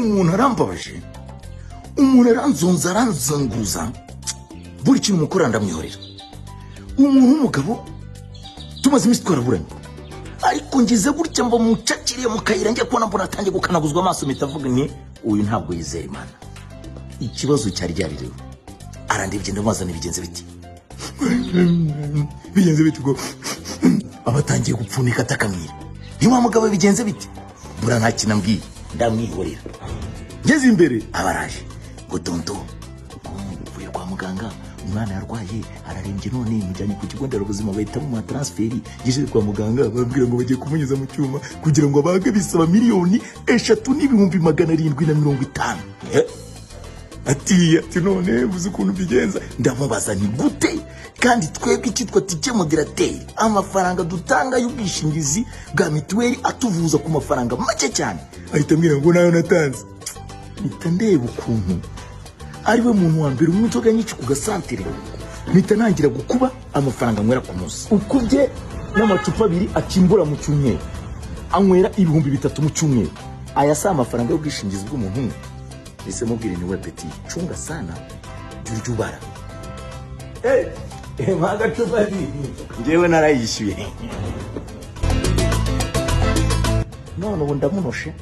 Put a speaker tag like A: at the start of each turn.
A: umuntu arambabaje, umuntu aranzonza aranzanguza, buri kintu mukora ndamwihorera. Umuntu w'umugabo tumaze iminsi twaraburanye, ariko ngeze gutya mba mucakiriye mu kayira njye kubona mbona atangiye gukanaguzwa amaso mpita avuga nti uyu ntabwo yizera Imana. Ikibazo cyari ryarirewe, arandebye ndamubaza bigenze biti, bigenze biti ngo abatangiye gupfunika atakamira. Ni wa mugabo bigenze biti, bura nta kinambwiye ndamwihorera. Ngeze imbere abaraje ngo tonto uvuye kwa muganga, umwana yarwaye ararembye none mujyanye ku kigo nderabuzima bahita mu transferi. Ngeze kwa muganga babwira ngo bagiye kumunyuza mu cyuma kugira ngo abage bisaba miliyoni 3,750. Ati none uzi ukuntu bigenza? Ndamubaza ni gute kandi twebwe ikitwa tike moderateur amafaranga dutanga y'ubwishingizi bwa mituweli atuvuza ku mafaranga make cyane. Ahita ambwira ngo nayo natanze. Mpita ndeba ukuntu ari we muntu wa mbere umwitoga nyinshi ku gasantere, mpita nangira gukuba amafaranga nywera ku munsi. Ukubye n'amacupa 2 akimbura mu cyumweru, anywera 3,000 mu cyumweru. Aya sa amafaranga y'ubwishingizi bw'umuntu umwe. Ese mubwire ni we Petit, chunga sana jujubara. Maga tubadi njewe narayishyuye. None ubu ndamunoshe